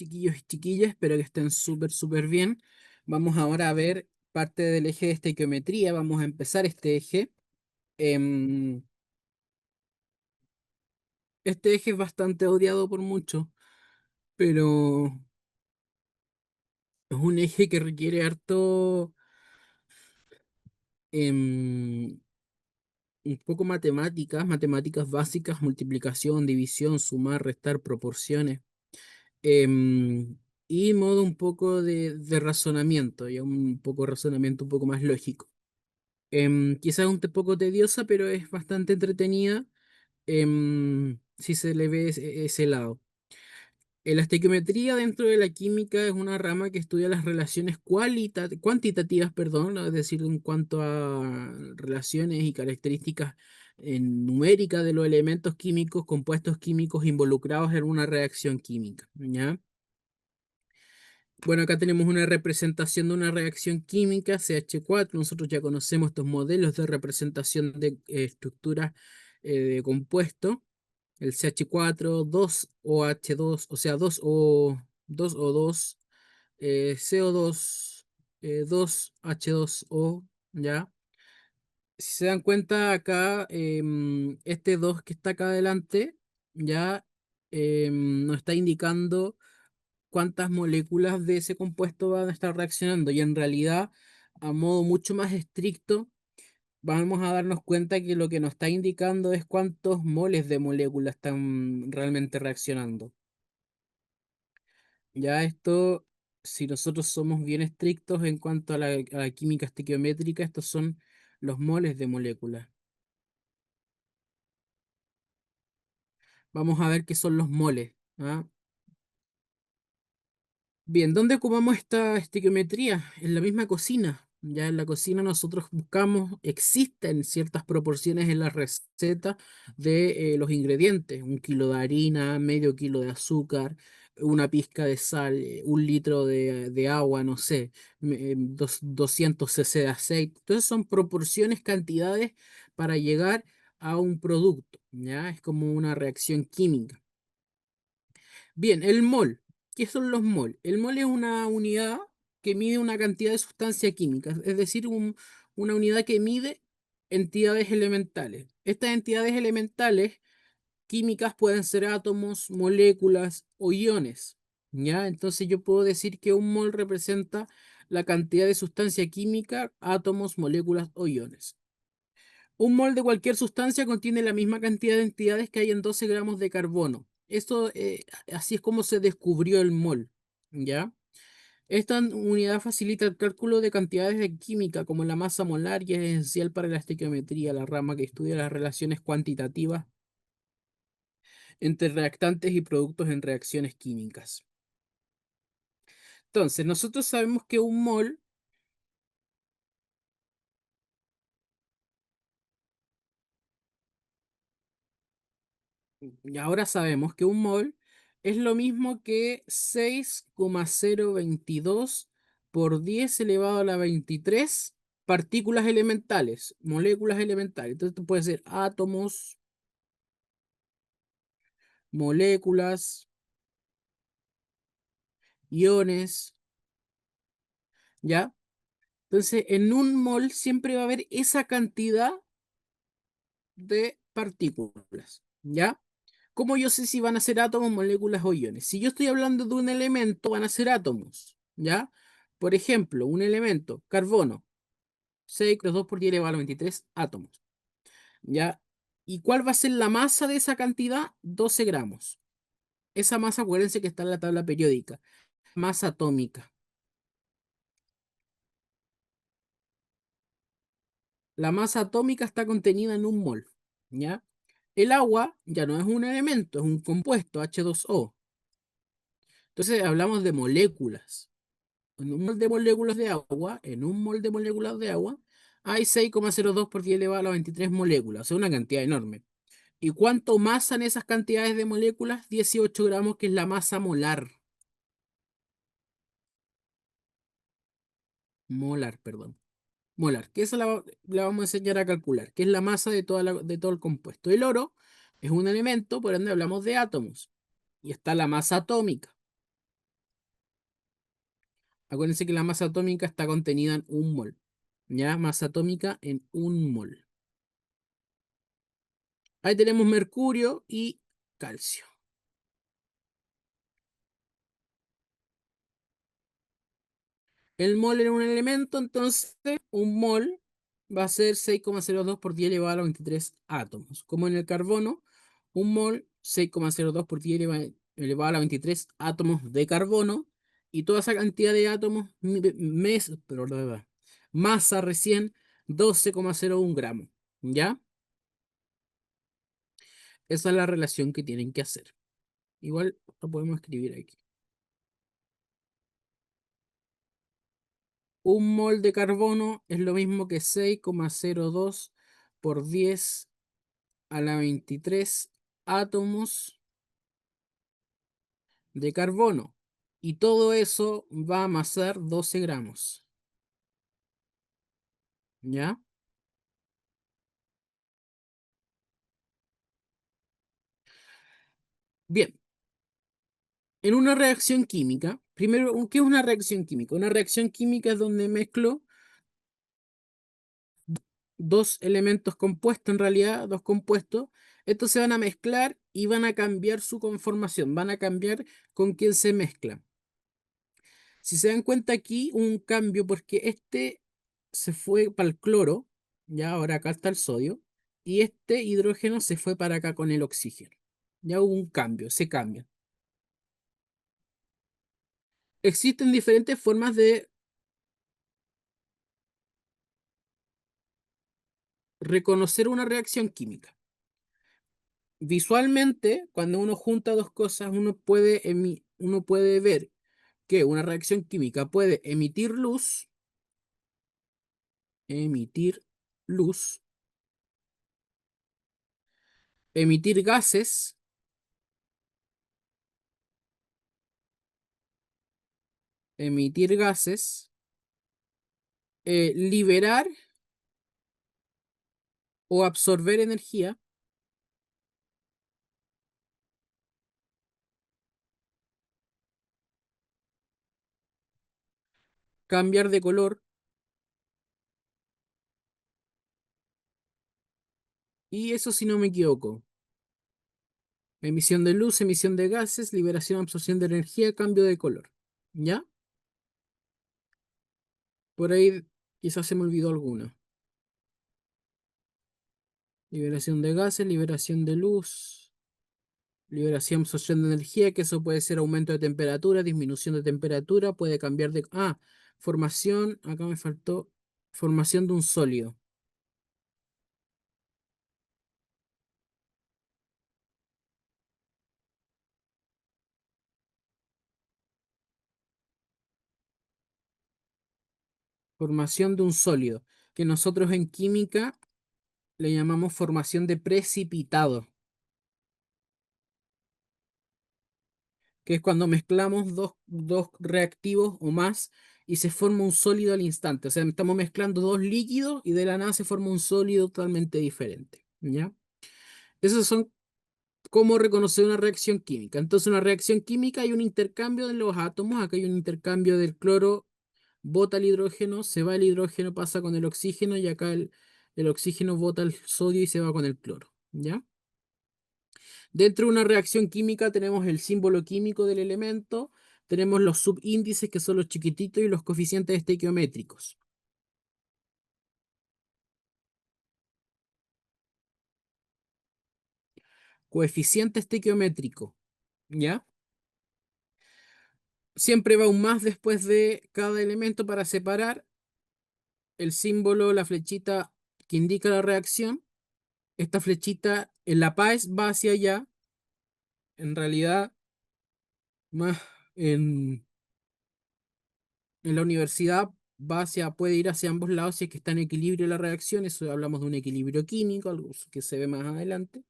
chiquillos y chiquillas, espero que estén súper bien. Vamos ahora a ver parte del eje de estequiometría. Vamos a empezar este eje. Em, este eje es bastante odiado por muchos, pero es un eje que requiere harto, em, un poco matemáticas básicas, multiplicación, división, sumar, restar, proporciones. em, y modo un poco de razonamiento, ya un poco razonamiento un poco más lógico. Quizás un poco tediosa, pero es bastante entretenida si se le ve ese lado. La estequiometría dentro de la química es una rama que estudia las relaciones cuantitativas, perdón, ¿no? Es decir, en cuanto a relaciones y características numéricas de los elementos químicos, compuestos químicos involucrados en una reacción química, ¿ya? Bueno, acá tenemos una representación de una reacción química, CH4. Nosotros ya conocemos estos modelos de representación de estructuras de compuesto. El CH4, 2OH2, o sea, 2O2, CO2, 2H2O, ¿ya? Si se dan cuenta acá, este 2 que está acá adelante, ya nos está indicando cuántas moléculas de ese compuesto van a estar reaccionando y en realidad, a modo mucho más estricto, vamos a darnos cuenta que lo que nos está indicando es cuántos moles de moléculas están realmente reaccionando. Ya esto, si nosotros somos bien estrictos en cuanto a la química estequiométrica, estos son los moles de moléculas. Vamos a ver qué son los moles. ¿Ah? Bien, ¿dónde ocupamos esta estequiometría? En la misma cocina. Ya en la cocina nosotros buscamos, existen ciertas proporciones en la receta de los ingredientes. 1 kilo de harina, medio kilo de azúcar, una pizca de sal, 1 litro de agua, no sé, 200 cc de aceite. Entonces son proporciones, cantidades para llegar a un producto. ¿Ya? Es como una reacción química. Bien, el mol. ¿Qué son los mol? El mol es una unidad que mide una cantidad de sustancia química, es decir, una unidad que mide entidades elementales. Estas entidades elementales químicas pueden ser átomos, moléculas o iones. ¿Ya? Entonces yo puedo decir que un mol representa la cantidad de sustancia química, átomos, moléculas o iones. Un mol de cualquier sustancia contiene la misma cantidad de entidades que hay en 12 gramos de carbono. Esto, así es como se descubrió el mol, ¿ya? Esta unidad facilita el cálculo de cantidades de química, como la masa molar, y es esencial para la estequiometría, la rama que estudia las relaciones cuantitativas entre reactantes y productos en reacciones químicas. Entonces, nosotros sabemos que un mol. Y ahora sabemos que un mol es lo mismo que 6,022 por 10 elevado a la 23 partículas elementales, moléculas elementales. Entonces esto puede ser átomos, moléculas, iones, ¿ya? Entonces en un mol siempre va a haber esa cantidad de partículas, ¿ya? ¿Cómo yo sé si van a ser átomos, moléculas o iones? Si yo estoy hablando de un elemento, van a ser átomos, ¿ya? Por ejemplo, un elemento, carbono, 6 más 2 por 10 elevado a la 23 átomos, ¿ya? ¿Y cuál va a ser la masa de esa cantidad? 12 gramos. Esa masa, acuérdense que está en la tabla periódica. Masa atómica. La masa atómica está contenida en un mol, ¿ya? El agua ya no es un elemento, es un compuesto, H2O. Entonces hablamos de moléculas. En un mol de moléculas de agua, en un mol de moléculas de agua, hay 6,02 por 10 elevado a la 23 moléculas, o sea, una cantidad enorme. ¿Y cuánto masan esas cantidades de moléculas? 18 gramos, que es la masa molar. Molar, perdón. Molar, que esa la vamos a enseñar a calcular, que es la masa de todo el compuesto. El oro es un elemento, por ende hablamos de átomos. Y está la masa atómica. Acuérdense que la masa atómica está contenida en un mol. ¿Ya? Masa atómica en un mol. Ahí tenemos mercurio y calcio. El mol era un elemento, entonces un mol va a ser 6,02 por 10 elevado a la 23 átomos. Como en el carbono, un mol 6,02 por 10 elevado a la 23 átomos de carbono y toda esa cantidad de átomos, masa recién 12,01 gramos. ¿Ya? Esa es la relación que tienen que hacer. Igual lo podemos escribir aquí. Un mol de carbono es lo mismo que 6,02 por 10 a la 23 átomos de carbono. Y todo eso va a amasar 12 gramos. ¿Ya? Bien, en una reacción química, primero, ¿qué es una reacción química? Una reacción química es donde mezclo dos elementos compuestos, en realidad, dos compuestos. Estos se van a mezclar y van a cambiar su conformación, van a cambiar con quién se mezclan. Si se dan cuenta aquí, un cambio, porque este se fue para el cloro, ya ahora acá está el sodio, y este hidrógeno se fue para acá con el oxígeno. Ya hubo un cambio, se cambia. Existen diferentes formas de reconocer una reacción química. Visualmente, cuando uno junta dos cosas, uno puede ver que una reacción química puede emitir luz, emitir gases, emitir gases, liberar o absorber energía, cambiar de color, y eso si no me equivoco. Emisión de luz, emisión de gases, liberación, absorción de energía, cambio de color. ¿Ya? Por ahí quizás se me olvidó alguna. Liberación de gases, liberación de luz, liberación, absorción de energía, que eso puede ser aumento de temperatura, disminución de temperatura, puede cambiar de... Ah, formación, acá me faltó, formación de un sólido. Formación de un sólido, que nosotros en química le llamamos formación de precipitado, que es cuando mezclamos dos reactivos o más y se forma un sólido al instante. O sea, estamos mezclando dos líquidos y de la nada se forma un sólido totalmente diferente. ¿Ya? Esos son cómo reconocer una reacción química. Entonces, una reacción química hay un intercambio de los átomos. Acá hay un intercambio del cloro, bota el hidrógeno, se va el hidrógeno, pasa con el oxígeno y acá el oxígeno bota el sodio y se va con el cloro. ¿Ya? Dentro de una reacción química tenemos el símbolo químico del elemento, tenemos los subíndices que son los chiquititos y los coeficientes estequiométricos. Coeficiente estequiométrico, ¿ya? Siempre va un más después de cada elemento para separar el símbolo, la flechita que indica la reacción. Esta flechita en la PAES va hacia allá, en realidad, más en, en la universidad puede ir hacia ambos lados si es que está en equilibrio la reacción. Eso hablamos de un equilibrio químico, algo que se ve más adelante,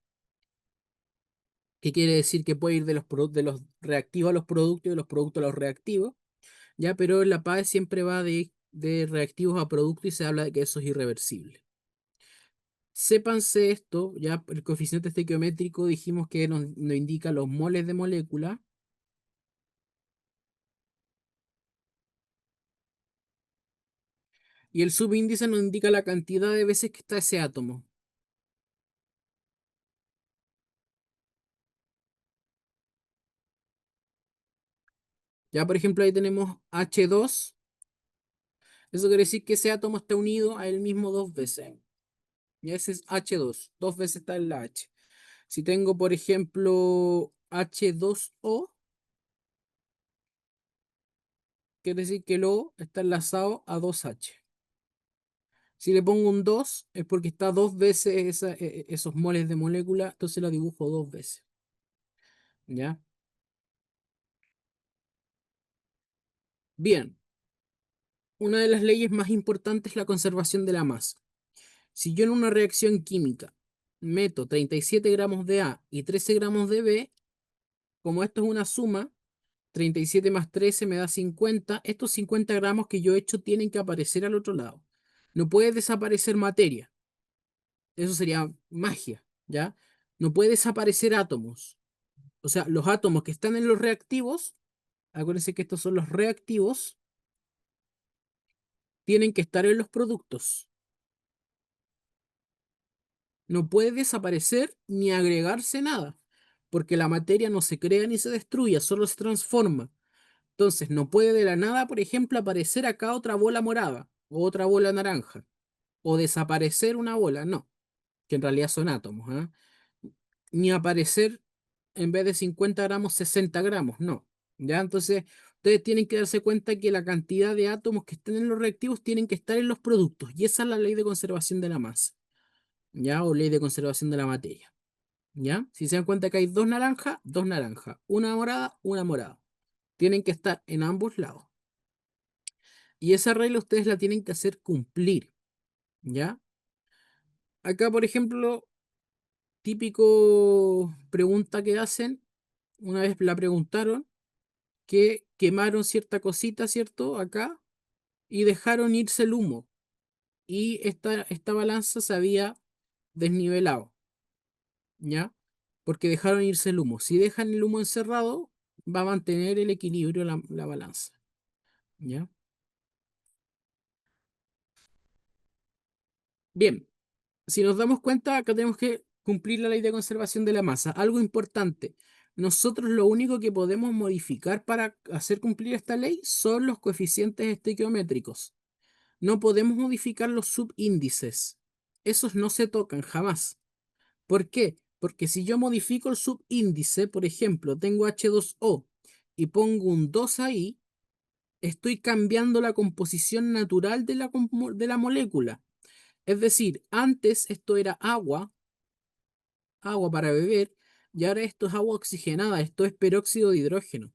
que quiere decir que puede ir de los reactivos a los productos y de los productos a los reactivos, ya, pero en la PAES siempre va de reactivos a productos y se habla de que eso es irreversible. Sépanse esto, ya el coeficiente estequiométrico dijimos que nos indica los moles de molécula, Y el subíndice nos indica la cantidad de veces que está ese átomo. Ya, por ejemplo, ahí tenemos H2. Eso quiere decir que ese átomo está unido a él mismo dos veces. Y ese es H2. Dos veces está en la H. Si tengo, por ejemplo, H2O, quiere decir que el O está enlazado a dos h. Si le pongo un 2 es porque está dos veces esos moles de molécula, entonces la dibujo dos veces. ¿Ya? Bien, una de las leyes más importantes es la conservación de la masa. Si yo en una reacción química meto 37 gramos de A y 13 gramos de B, como esto es una suma, 37 más 13 me da 50. Estos 50 gramos que yo he hecho tienen que aparecer al otro lado. No puede desaparecer materia. Eso sería magia, ¿ya? No puede desaparecer átomos. O sea, los átomos que están en los reactivos, acuérdense que estos son los reactivos, tienen que estar en los productos. No puede desaparecer ni agregarse nada, porque la materia no se crea ni se destruye, solo se transforma. Entonces, no puede de la nada, por ejemplo, aparecer acá otra bola morada o otra bola naranja, o desaparecer una bola, no, que en realidad son átomos, ¿ah? Ni aparecer en vez de 50 gramos, 60 gramos, no. ¿Ya? Entonces, ustedes tienen que darse cuenta que la cantidad de átomos que estén en los reactivos tienen que estar en los productos, y esa es la ley de conservación de la masa, ¿ya? O ley de conservación de la materia, ¿ya? Si se dan cuenta que hay dos naranjas, una morada, una morada. Tienen que estar en ambos lados. Y esa regla ustedes la tienen que hacer cumplir, ¿ya? Acá, por ejemplo, típico pregunta que hacen, una vez la preguntaron, que quemaron cierta cosita, ¿cierto? Acá, y dejaron irse el humo. Y esta balanza se había desnivelado, ¿ya? Porque dejaron irse el humo. Si dejan el humo encerrado, va a mantener el equilibrio la balanza, ¿ya? Bien, si nos damos cuenta, acá tenemos que cumplir la ley de conservación de la masa. Algo importante, nosotros lo único que podemos modificar para hacer cumplir esta ley son los coeficientes estequiométricos. No podemos modificar los subíndices. Esos no se tocan jamás. ¿Por qué? Porque si yo modifico el subíndice, por ejemplo, tengo H2O y pongo un 2 ahí, estoy cambiando la composición natural de la molécula. Es decir, antes esto era agua, agua para beber, y ahora esto es agua oxigenada, esto es peróxido de hidrógeno.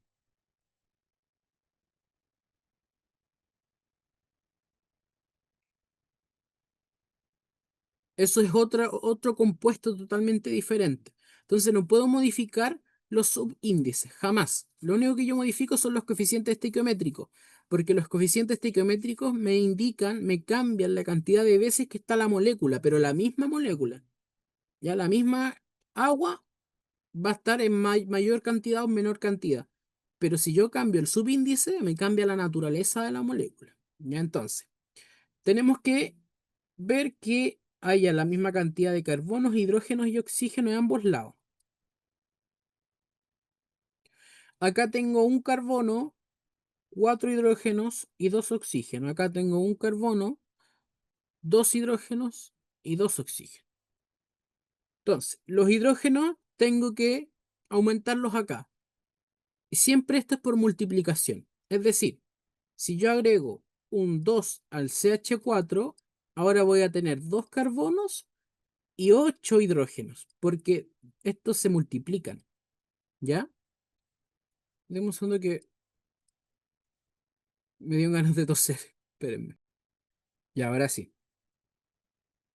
Eso es otro compuesto totalmente diferente. Entonces no puedo modificar los subíndices, jamás. Lo único que yo modifico son los coeficientes estequiométricos, porque los coeficientes estequiométricos me indican, me cambian la cantidad de veces que está la molécula, pero la misma molécula, ya la misma agua va a estar en mayor cantidad o menor cantidad. Pero si yo cambio el subíndice, me cambia la naturaleza de la molécula. Ya entonces, tenemos que ver que haya la misma cantidad de carbonos, hidrógenos y oxígeno en ambos lados. Acá tengo un carbono, cuatro hidrógenos y dos oxígenos. Acá tengo un carbono, dos hidrógenos y dos oxígenos. Entonces, los hidrógenos tengo que aumentarlos acá. Y siempre esto es por multiplicación. Es decir, si yo agrego un 2 al CH4, ahora voy a tener dos carbonos y 8 hidrógenos, porque estos se multiplican, ¿ya? Demos un segundo que me dio ganas de toser. Espérenme. Y ahora sí.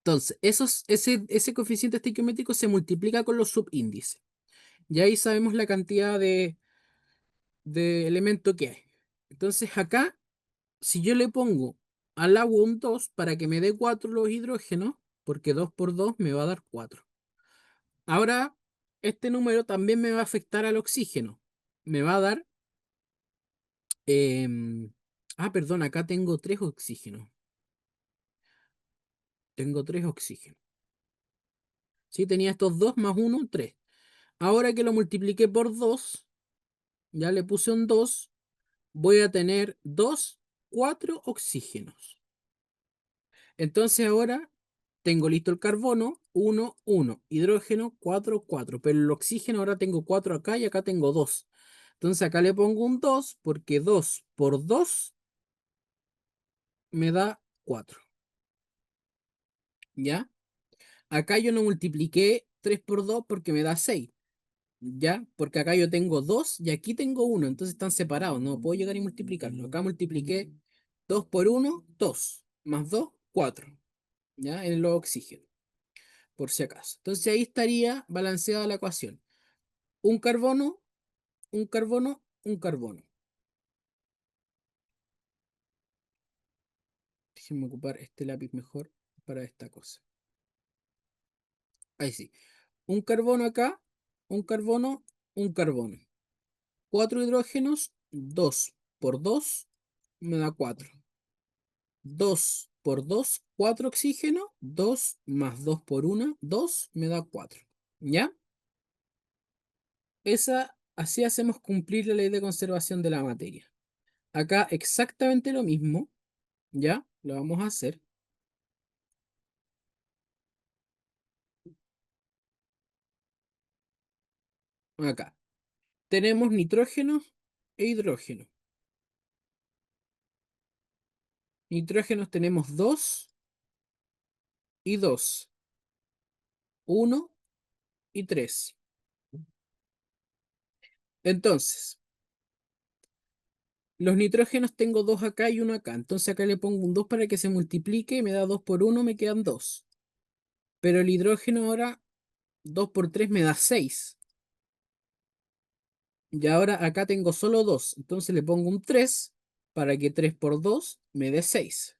Entonces, ese coeficiente estequiométrico se multiplica con los subíndices. Y ahí sabemos la cantidad de elemento que hay. Entonces, acá, si yo le pongo al agua un 2 para que me dé 4 los hidrógenos, porque 2 por 2 me va a dar 4. Ahora, este número también me va a afectar al oxígeno. Me va a dar... em, perdón, acá tengo 3 oxígenos. Tengo tres oxígenos. Sí, tenía estos dos más uno, tres. Ahora que lo multipliqué por dos, ya le puse un dos, voy a tener dos, cuatro oxígenos. Entonces ahora tengo listo el carbono, uno, uno. Hidrógeno, cuatro, cuatro. Pero el oxígeno ahora tengo cuatro acá y acá tengo dos. Entonces acá le pongo un 2 porque 2 por 2 me da 4. ¿Ya? Acá yo no multipliqué 3 por 2 porque me da 6. ¿Ya? Porque acá yo tengo 2 y aquí tengo uno. Entonces están separados. No puedo llegar y multiplicarlo. Acá multipliqué 2 por uno, 2. Más 2, 4. ¿Ya? En los oxígenos. Por si acaso. Entonces ahí estaría balanceada la ecuación. Un carbono, un carbono, un carbono. Déjenme ocupar este lápiz mejor para esta cosa. Ahí sí. Un carbono acá, un carbono, un carbono. Cuatro hidrógenos, 2 por 2 me da 4. 2 por 2, 4 oxígeno, 2 más 2 por 1, 2 me da 4. ¿Ya? Así hacemos cumplir la ley de conservación de la materia. Acá exactamente lo mismo, ¿ya? Lo vamos a hacer acá. Tenemos nitrógeno e hidrógeno. Nitrógenos tenemos 2 y 2, 1 y 3. Entonces, los nitrógenos tengo 2 acá y uno acá. Entonces acá le pongo un 2 para que se multiplique. Me da 2 por uno, me quedan 2. Pero el hidrógeno ahora, 2 por 3 me da 6. Y ahora acá tengo solo 2. Entonces le pongo un 3 para que 3 por 2 me dé 6.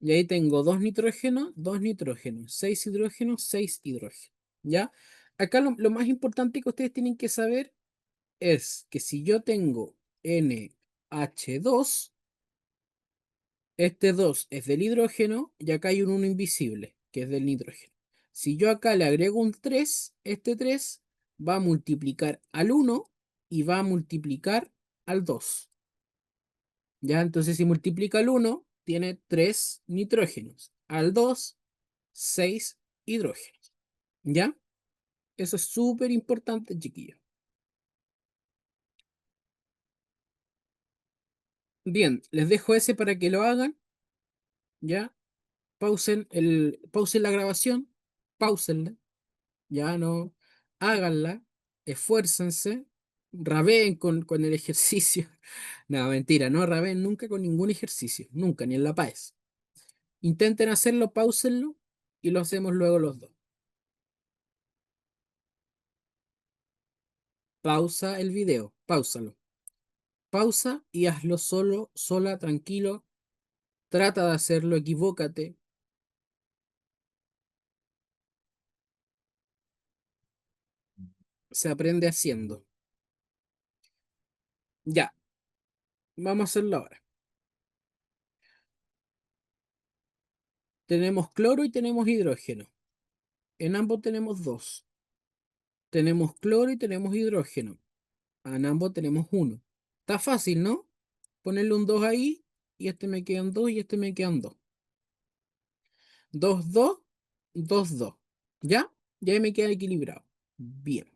Y ahí tengo 2 nitrógenos, 6 hidrógenos, 6 hidrógenos. ¿Ya? Acá lo más importante que ustedes tienen que saber es que si yo tengo NH2, este 2 es del hidrógeno y acá hay un uno invisible, que es del nitrógeno. Si yo acá le agrego un 3, este 3 va a multiplicar al uno y va a multiplicar al 2. ¿Ya? Entonces si multiplica al uno tiene 3 nitrógenos. Al 2 6 hidrógenos. ¿Ya? Eso es súper importante, chiquillos. Bien, les dejo ese para que lo hagan. ¿Ya? Pausen la grabación, pausenla, ya no, háganla, esfuércense, rabeen con el ejercicio. No, mentira, no rabeen nunca con ningún ejercicio, nunca, ni en la paz. Intenten hacerlo, pausenlo y lo hacemos luego los dos. Pausa el video, pausalo. Pausa y hazlo solo, sola, tranquilo. Trata de hacerlo, equivócate. Se aprende haciendo. Ya, vamos a hacerlo ahora. Tenemos cloro y tenemos hidrógeno. En ambos tenemos dos. Tenemos cloro y tenemos hidrógeno. En ambos tenemos uno. Está fácil, ¿no? Ponerle un 2 ahí y este me quedan 2 y este me quedan 2. 2 2 2 2. ¿Ya? Ya ahí me queda equilibrado. Bien.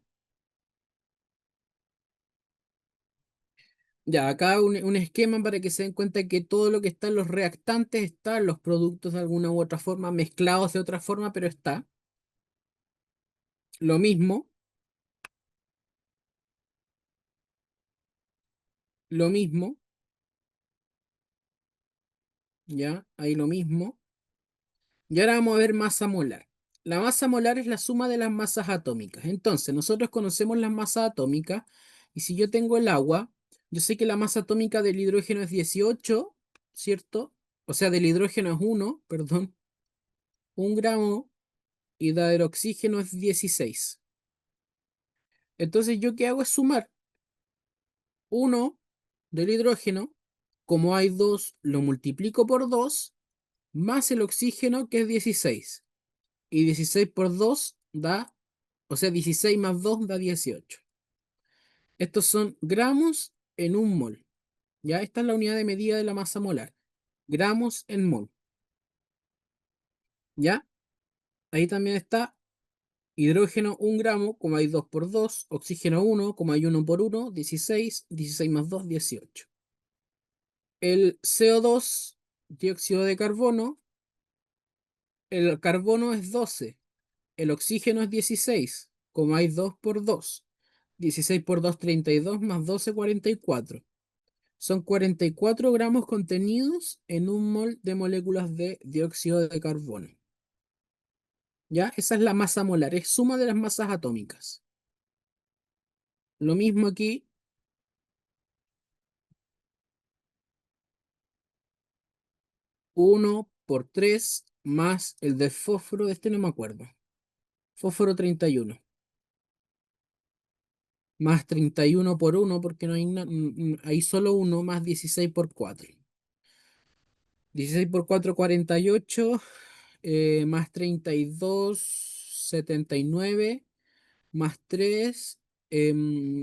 Ya, acá un esquema para que se den cuenta que todo lo que está en los reactantes está en los productos de alguna u otra forma, mezclados de otra forma, pero está. Lo mismo, lo mismo, ya, ahí lo mismo. Y ahora vamos a ver masa molar. La masa molar es la suma de las masas atómicas. Entonces, nosotros conocemos las masas atómicas y si yo tengo el agua, yo sé que la masa atómica del hidrógeno es 18, ¿cierto? O sea, del hidrógeno es uno, perdón, 1 gramo y del oxígeno es 16. Entonces, ¿yo qué hago? Es sumar uno del hidrógeno, como hay 2, lo multiplico por 2 más el oxígeno, que es 16. Y 16 por 2 da, o sea, 16 más 2 da 18. Estos son gramos en un mol. ¿Ya? Esta es la unidad de medida de la masa molar. Gramos en mol. ¿Ya? Ahí también está hidrógeno 1 gramo, como hay 2 por 2. Oxígeno 1, como hay 1 por 1, 16. 16 más 2, 18. El CO2, dióxido de carbono, el carbono es 12. El oxígeno es 16, como hay 2 por 2. 16 por 2, 32, más 12, 44. Son 44 gramos contenidos en un mol de moléculas de dióxido de carbono. ¿Ya? Esa es la masa molar, es suma de las masas atómicas. Lo mismo aquí, 1 por 3 más el de fósforo, de este no me acuerdo. Fósforo 31. Más 31 por 1, porque no hay, hay solo uno, más 16 por 4. 16 por 4, 48, más 32, 79, más 3,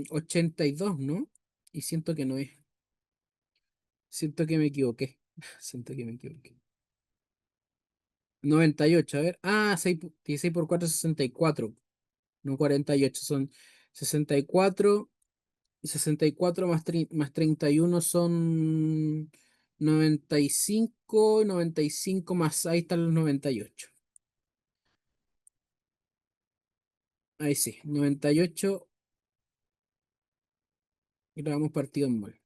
82, ¿no? Y siento que no es. Siento que me equivoqué. Siento que me equivoqué. 98, a ver. Ah, 16 por 4, 64. No 48, son 64. 64 más, más 31 son 95. 95 más, ahí están los 98. Ahí sí, 98 gramos partido en mol.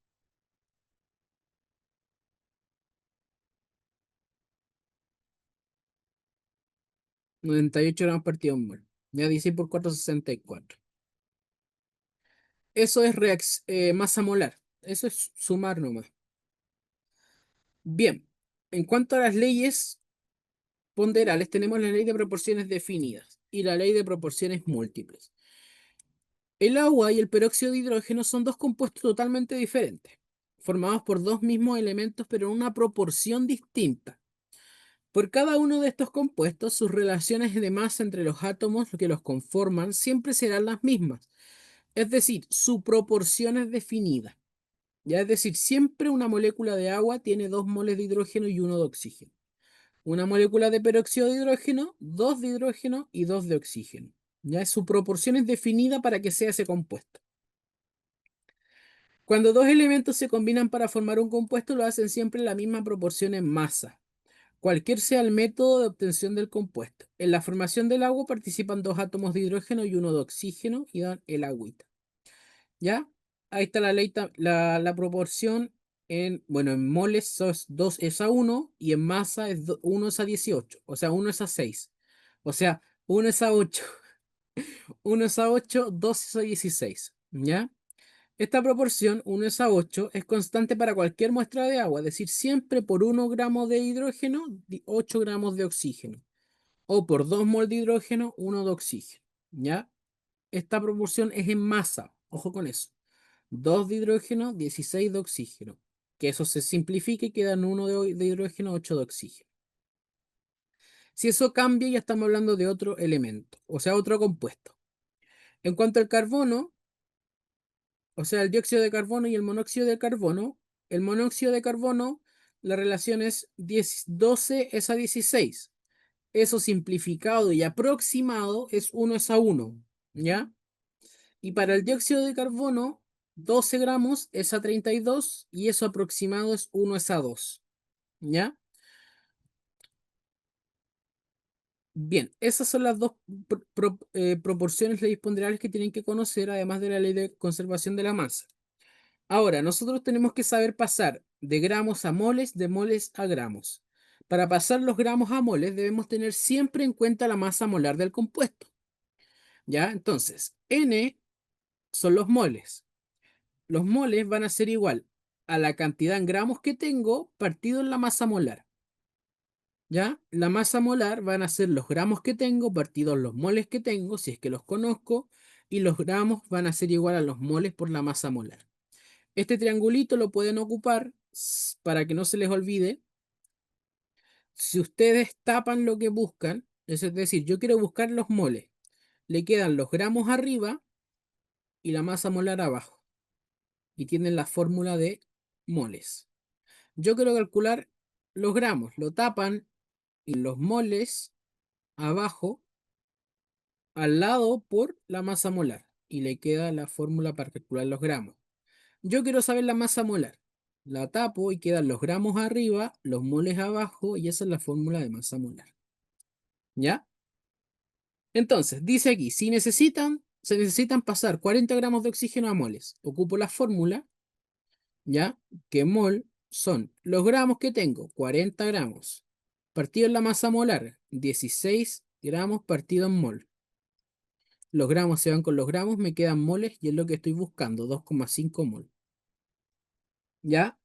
98 gramos partido en mol. Ya 16 por 4, 64. Eso es masa molar. Eso es sumar nomás. Bien, en cuanto a las leyes ponderales, tenemos la ley de proporciones definidas y la ley de proporciones múltiples. El agua y el peróxido de hidrógeno son dos compuestos totalmente diferentes, formados por dos mismos elementos pero en una proporción distinta. Por cada uno de estos compuestos, sus relaciones de masa entre los átomos que los conforman siempre serán las mismas, es decir, su proporción es definida. Ya es decir, siempre una molécula de agua tiene 2 moles de hidrógeno y 1 de oxígeno. Una molécula de peróxido de hidrógeno, 2 de hidrógeno y 2 de oxígeno. Ya su proporción es definida para que sea ese compuesto. Cuando dos elementos se combinan para formar un compuesto, lo hacen siempre en la misma proporción en masa, cualquier sea el método de obtención del compuesto. En la formación del agua participan 2 átomos de hidrógeno y 1 de oxígeno y dan el agüita. ¿Ya? Ahí está la ley, la proporción en, bueno, en moles 2 es a 1 y en masa es 1 es a 18, o sea, 1 es a 6. O sea, 1 es a 8, 1 es a 8, 2 es a 16. ¿Ya? Esta proporción, 1 es a 8, es constante para cualquier muestra de agua, es decir, siempre por 1 gramo de hidrógeno, 8 gramos de oxígeno, o por 2 mol de hidrógeno, 1 de oxígeno. ¿Ya? Esta proporción es en masa, ojo con eso. 2 de hidrógeno, 16 de oxígeno. Que eso se simplifique y quedan 1 de hidrógeno, 8 de oxígeno. Si eso cambia, ya estamos hablando de otro elemento, o sea, otro compuesto. En cuanto al carbono, o sea, el dióxido de carbono y el monóxido de carbono, la relación es 12 es a 16. Eso simplificado y aproximado es 1 es a 1, ¿ya? Y para el dióxido de carbono, 12 gramos es a 32 y eso aproximado es 1 es a 2, ¿ya? Bien, esas son las dos proporciones leyes ponderables que tienen que conocer, además de la ley de conservación de la masa. Ahora, nosotros tenemos que saber pasar de gramos a moles, de moles a gramos. Para pasar los gramos a moles debemos tener siempre en cuenta la masa molar del compuesto. ¿Ya? Entonces, N son los moles. Los moles van a ser igual a la cantidad en gramos que tengo partido en la masa molar. ¿Ya? La masa molar van a ser los gramos que tengo partido en los moles que tengo, si es que los conozco, y los gramos van a ser igual a los moles por la masa molar. Este triangulito lo pueden ocupar para que no se les olvide Si ustedes tapan lo que buscan, es decir, yo quiero buscar los moles, le quedan los gramos arriba y la masa molar abajo, y tienen la fórmula de moles. Yo quiero calcular los gramos, lo tapan y los moles abajo, al lado por la masa molar, y le queda la fórmula para calcular los gramos. Yo quiero saber la masa molar. La tapo y quedan los gramos arriba, los moles abajo, y esa es la fórmula de masa molar. ¿Ya? Entonces, dice aquí, si se necesitan pasar 40 gramos de oxígeno a moles. Ocupo la fórmula, ¿ya? Que mol son los gramos que tengo, 40 gramos, partido en la masa molar, 16 gramos partido en mol. Los gramos se van con los gramos, me quedan moles y es lo que estoy buscando, 2,5 mol. ¿Ya?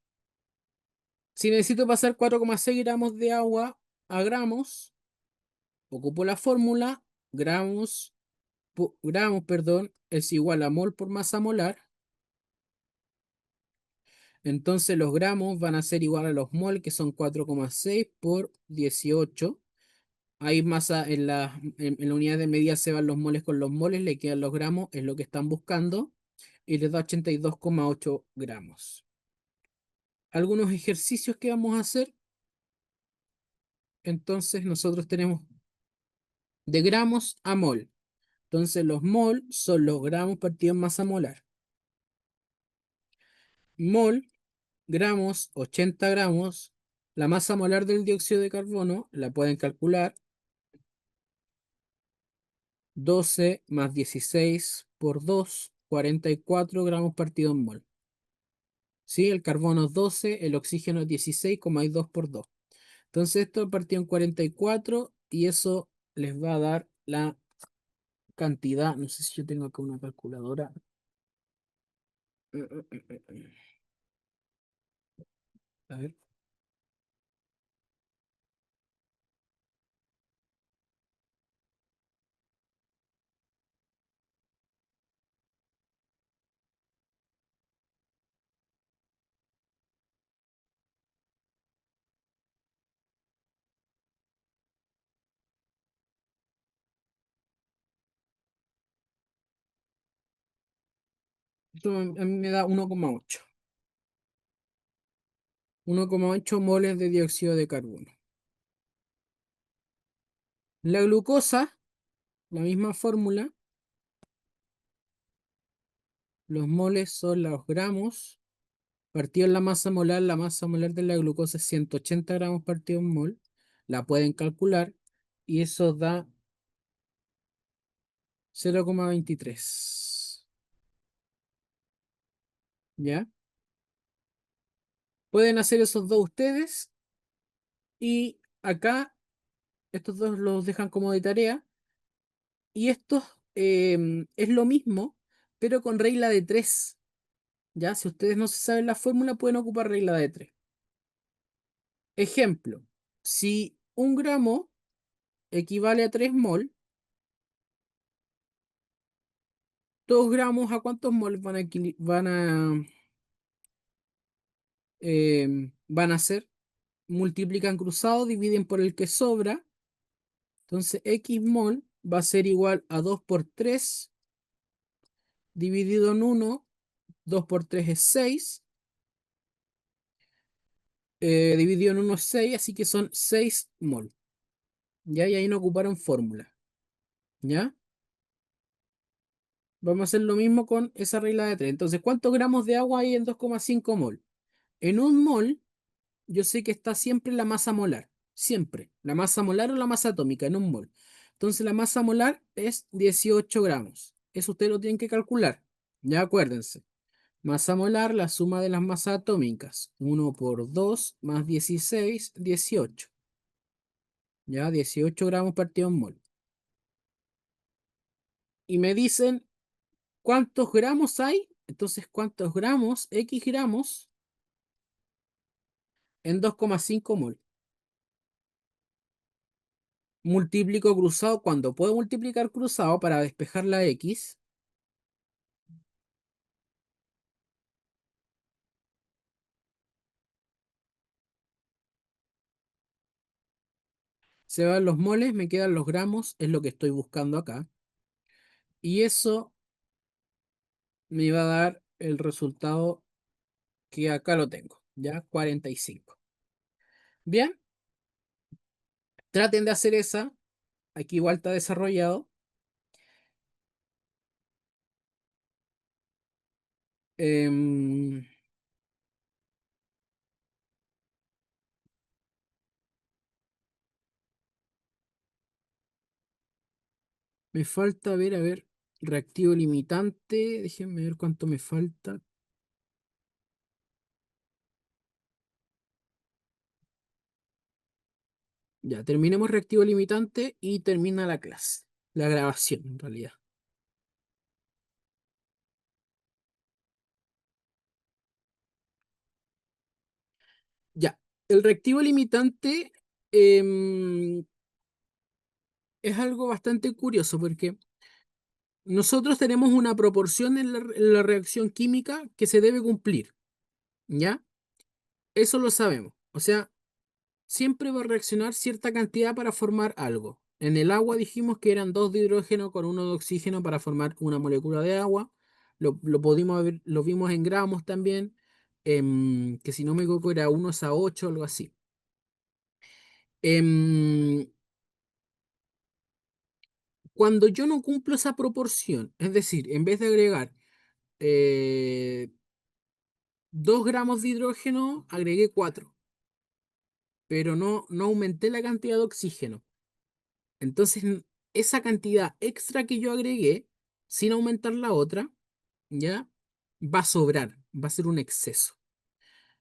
Si necesito pasar 4,6 gramos de agua a gramos, ocupo la fórmula, gramos, es igual a mol por masa molar. Entonces los gramos van a ser igual a los mol, que son 4,6 por 18. Ahí masa en la unidad de medida se van los moles con los moles, le quedan los gramos, es lo que están buscando, y les da 82,8 gramos. Algunos ejercicios que vamos a hacer, entonces nosotros tenemos de gramos a mol. Entonces los mol son los gramos partidos en masa molar. Mol, gramos, 80 gramos. La masa molar del dióxido de carbono la pueden calcular. 12 más 16 por 2, 44 gramos partido en mol. ¿Sí? El carbono es 12, el oxígeno es 16, como hay 2 por 2. Entonces esto partido en 44 y eso les va a dar la cantidad. No sé si yo tengo acá una calculadora. A ver. Esto a mí me da 1,8. 1,8 moles de dióxido de carbono. La glucosa, la misma fórmula. Los moles son los gramos. Partido en la masa molar de la glucosa es 180 gramos partido en mol. La pueden calcular y eso da 0,23. ¿Ya? Pueden hacer esos dos ustedes y acá estos dos los dejan como de tarea y estos es lo mismo, pero con regla de 3. ¿Ya? Si ustedes no se saben la fórmula, pueden ocupar regla de 3. Ejemplo, si un gramo equivale a 3 mol, 2 gramos a cuántos moles van a ser. Multiplican cruzado, dividen por el que sobra. Entonces X mol va a ser igual a 2 por 3 dividido en 1. 2 por 3 es 6. Dividido en 1 es 6, así que son 6 mol. ¿Ya? Y ahí no ocuparon fórmula. ¿Ya? Vamos a hacer lo mismo con esa regla de 3. Entonces, ¿cuántos gramos de agua hay en 2,5 mol? En un mol, yo sé que está siempre la masa molar. Siempre. La masa molar o la masa atómica en un mol. Entonces, la masa molar es 18 gramos. Eso ustedes lo tienen que calcular. Ya acuérdense. Masa molar, la suma de las masas atómicas. 1 por 2 más 16, 18. Ya, 18 gramos partido en mol. Y me dicen cuántos gramos hay. Entonces, ¿cuántos gramos, X gramos, en 2,5 mol? Multiplico cruzado cuando puedo multiplicar cruzado para despejar la X. Se van los moles, me quedan los gramos, es lo que estoy buscando acá. Y eso me va a dar el resultado que acá lo tengo, ya 45. Bien, traten de hacer esa. Aquí igual está desarrollado. Em, Me falta ver, a ver, reactivo limitante. Déjenme ver cuánto me falta. Ya, terminemos reactivo limitante y termina la clase. La grabación, en realidad. Ya, el reactivo limitante em, es algo bastante curioso porque nosotros tenemos una proporción en la reacción química que se debe cumplir, ¿ya? Eso lo sabemos. O sea, siempre va a reaccionar cierta cantidad para formar algo. En el agua dijimos que eran dos de hidrógeno con uno de oxígeno para formar una molécula de agua. Lo pudimos ver, lo vimos en gramos también, que si no me equivoco era 1 a 8, algo así. Em, Cuando yo no cumplo esa proporción, es decir, en vez de agregar eh, 2 gramos de hidrógeno, agregué 4, pero no aumenté la cantidad de oxígeno. Entonces, esa cantidad extra que yo agregué, sin aumentar la otra, ¿ya? Va a sobrar, va a ser un exceso.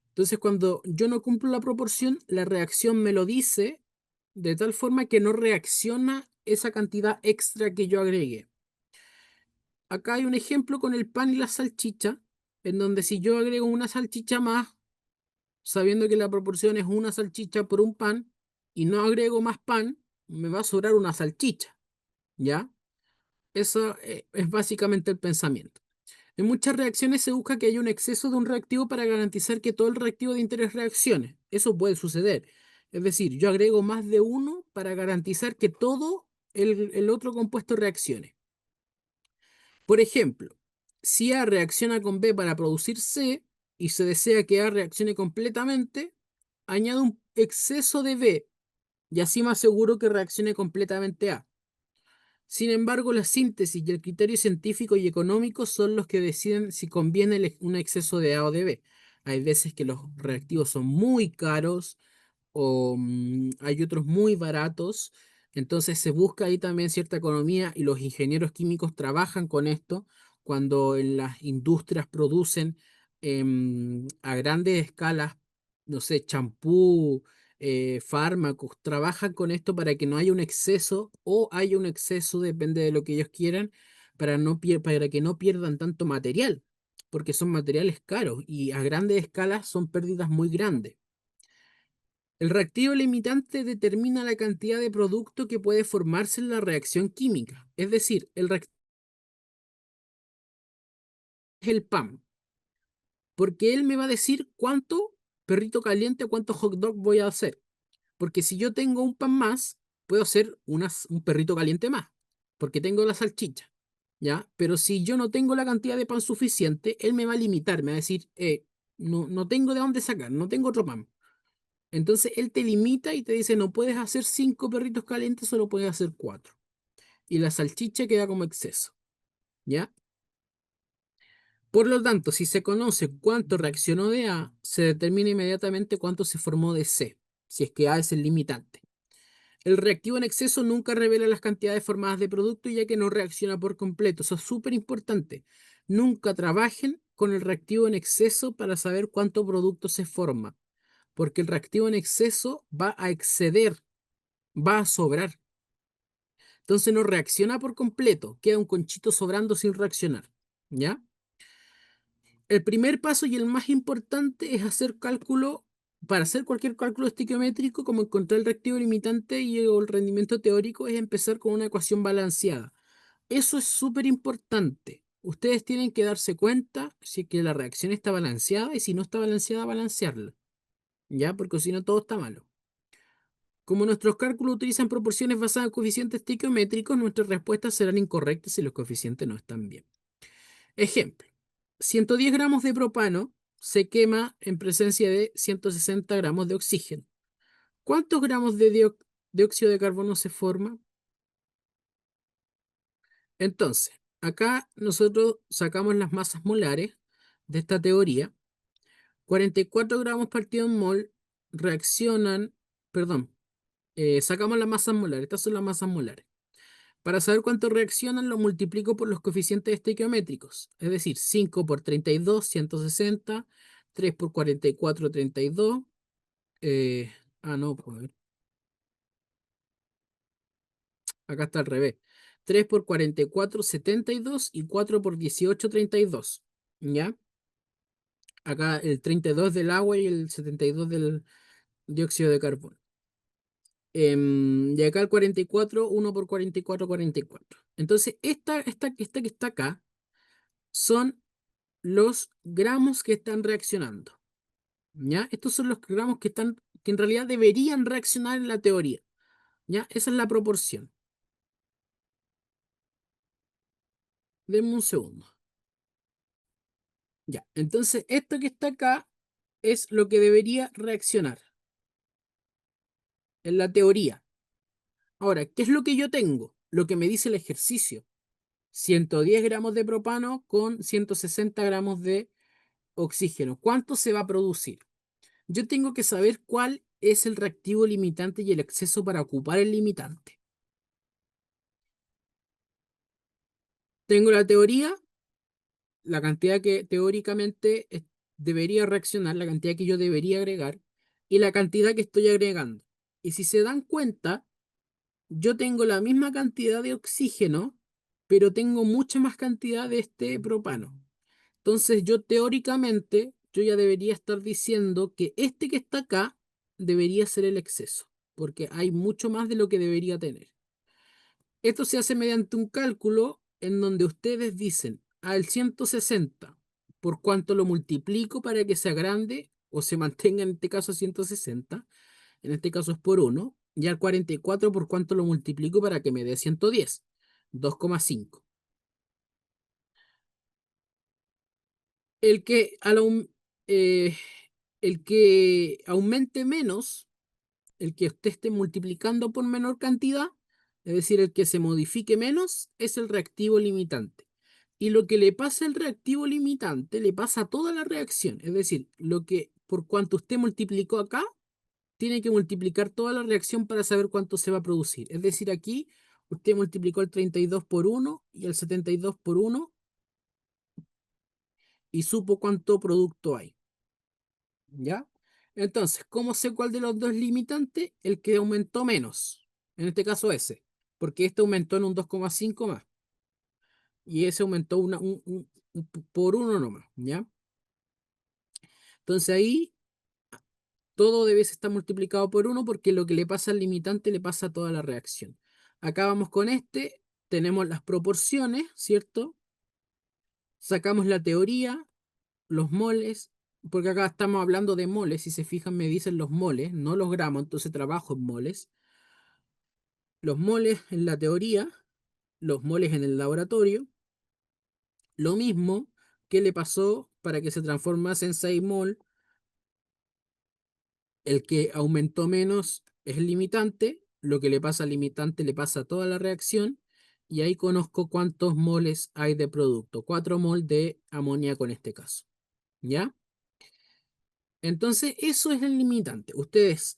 Entonces, cuando yo no cumplo la proporción, la reacción me lo dice de tal forma que no reacciona esa cantidad extra que yo agregué. Acá hay un ejemplo con el pan y la salchicha, en donde si yo agrego una salchicha más, sabiendo que la proporción es una salchicha por un pan, y no agrego más pan, me va a sobrar una salchicha, ¿ya? Eso es básicamente el pensamiento. En muchas reacciones se busca que haya un exceso de un reactivo para garantizar que todo el reactivo de interés reaccione. Eso puede suceder. Es decir, yo agrego más de uno para garantizar que todo el otro compuesto reaccione. Por ejemplo, si A reacciona con B para producir C y se desea que A reaccione completamente, añado un exceso de B y así me aseguro que reaccione completamente A. Sin embargo, la síntesis y el criterio científico y económico son los que deciden si conviene un exceso de A o de B. Hay veces que los reactivos son muy caros o hay otros muy baratos. Entonces se busca ahí también cierta economía y los ingenieros químicos trabajan con esto cuando en las industrias producen a grandes escalas, no sé, champú, fármacos, trabajan con esto para que no haya un exceso o haya un exceso, depende de lo que ellos quieran, para que no pierdan tanto material, porque son materiales caros y a grandes escalas son pérdidas muy grandes. El reactivo limitante determina la cantidad de producto que puede formarse en la reacción química. Es decir, el reactivo es el pan, porque él me va a decir cuánto perrito caliente o cuánto hot dog voy a hacer. Porque si yo tengo un pan más, puedo hacer un perrito caliente más, porque tengo la salchicha, ¿ya? Pero si yo no tengo la cantidad de pan suficiente, él me va a limitar, me va a decir, no tengo de dónde sacar, no tengo otro pan. Entonces él te limita y te dice, no puedes hacer 5 perritos calientes, solo puedes hacer 4. Y la salchicha queda como exceso, ¿ya? Por lo tanto, si se conoce cuánto reaccionó de A, se determina inmediatamente cuánto se formó de C, si es que A es el limitante. El reactivo en exceso nunca revela las cantidades formadas de producto ya que no reacciona por completo. Eso es súper importante. Nunca trabajen con el reactivo en exceso para saber cuánto producto se forma, porque el reactivo en exceso va a exceder, va a sobrar. Entonces no reacciona por completo, queda un conchito sobrando sin reaccionar. ¿Ya? El primer paso y el más importante es hacer cálculo, para hacer cualquier cálculo estiquiométrico, como encontrar el reactivo limitante y el rendimiento teórico, es empezar con una ecuación balanceada. Eso es súper importante. Ustedes tienen que darse cuenta si que la reacción está balanceada y si no está balanceada, balancearla. ¿Ya? Porque si no, todo está malo. Como nuestros cálculos utilizan proporciones basadas en coeficientes estequiométricos, nuestras respuestas serán incorrectas si los coeficientes no están bien. Ejemplo, 110 gramos de propano se quema en presencia de 160 gramos de oxígeno. ¿Cuántos gramos de dióxido de carbono se forma? Entonces, acá nosotros sacamos las masas molares de esta teoría. 44 gramos partido en mol reaccionan, perdón, sacamos las masas molares, estas son las masas molares. Para saber cuánto reaccionan, lo multiplico por los coeficientes estequiométricos, es decir, 5 por 32, 160, 3 por 44, 32. No, pues a ver, acá está al revés. 3 por 44, 72 y 4 por 18, 32. ¿Ya? Acá el 32 del agua y el 72 del dióxido de carbono. Y acá el 44, 1 por 44, 44. Entonces, esta que está acá son los gramos que están reaccionando. ¿Ya? Estos son los gramos que en realidad deberían reaccionar en la teoría. ¿Ya? Esa es la proporción. Denme un segundo. Ya. Entonces, esto que está acá es lo que debería reaccionar en la teoría. Ahora, ¿qué es lo que yo tengo? Lo que me dice el ejercicio. 110 gramos de propano con 160 gramos de oxígeno. ¿Cuánto se va a producir? Yo tengo que saber cuál es el reactivo limitante y el exceso para ocupar el limitante. Tengo la teoría, la cantidad que teóricamente debería reaccionar, la cantidad que yo debería agregar y la cantidad que estoy agregando. Y si se dan cuenta, yo tengo la misma cantidad de oxígeno, pero tengo mucha más cantidad de este propano. Entonces yo teóricamente, yo ya debería estar diciendo que este que está acá debería ser el exceso, porque hay mucho más de lo que debería tener. Esto se hace mediante un cálculo en donde ustedes dicen al 160 por cuánto lo multiplico para que sea grande o se mantenga en este caso 160, en este caso es por 1, y al 44 por cuánto lo multiplico para que me dé 110, 2,5. El que, eh, el que aumente menos, el que usted esté multiplicando por menor cantidad, es decir, el que se modifique menos, es el reactivo limitante. Y lo que le pasa al reactivo limitante le pasa a toda la reacción. Es decir, lo que por cuanto usted multiplicó acá, tiene que multiplicar toda la reacción para saber cuánto se va a producir. Es decir, aquí usted multiplicó el 32 por 1 y el 72 por 1 y supo cuánto producto hay. ¿Ya? Entonces, ¿cómo sé cuál de los dos es limitante? El que aumentó menos. En este caso ese. Porque este aumentó en un 2,5 más. Y ese aumentó por uno nomás. ¿Ya? Entonces ahí todo debe estar multiplicado por uno porque lo que le pasa al limitante le pasa a toda la reacción. Acá vamos con este. Tenemos las proporciones, ¿cierto? Sacamos la teoría, los moles, porque acá estamos hablando de moles, si se fijan me dicen los moles, no los gramos, entonces trabajo en moles. Los moles en la teoría, los moles en el laboratorio, lo mismo que le pasó para que se transformase en 6 mol, el que aumentó menos es el limitante, lo que le pasa al limitante le pasa a toda la reacción, y ahí conozco cuántos moles hay de producto, 4 mol de amoníaco en este caso, ¿ya? Entonces eso es el limitante. Ustedes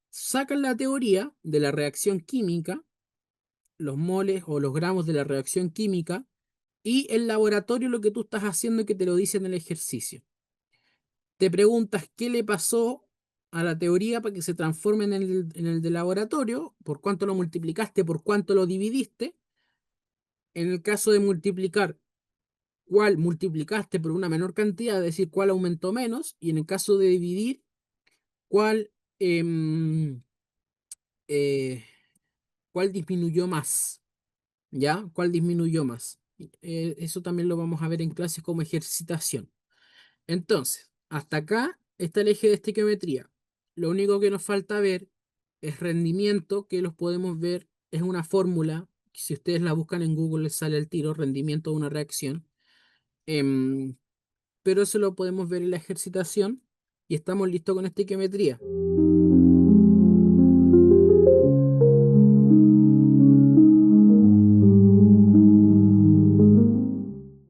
sacan la teoría de la reacción química, los moles o los gramos de la reacción química, y el laboratorio lo que tú estás haciendo es que te lo dice en el ejercicio. Te preguntas qué le pasó a la teoría para que se transforme en el de laboratorio, por cuánto lo multiplicaste, por cuánto lo dividiste. En el caso de multiplicar, cuál multiplicaste por una menor cantidad, es decir, cuál aumentó menos, y en el caso de dividir, cuál, em, eh, cuál disminuyó más. ¿Ya? ¿Cuál disminuyó más? Eso también lo vamos a ver en clases como ejercitación. Entonces, hasta acá está el eje de estequiometría. Lo único que nos falta ver es rendimiento, que los podemos ver, es una fórmula, si ustedes la buscan en Google les sale el tiro, rendimiento de una reacción. Em, pero eso lo podemos ver en la ejercitación y estamos listos con esta estequiometría.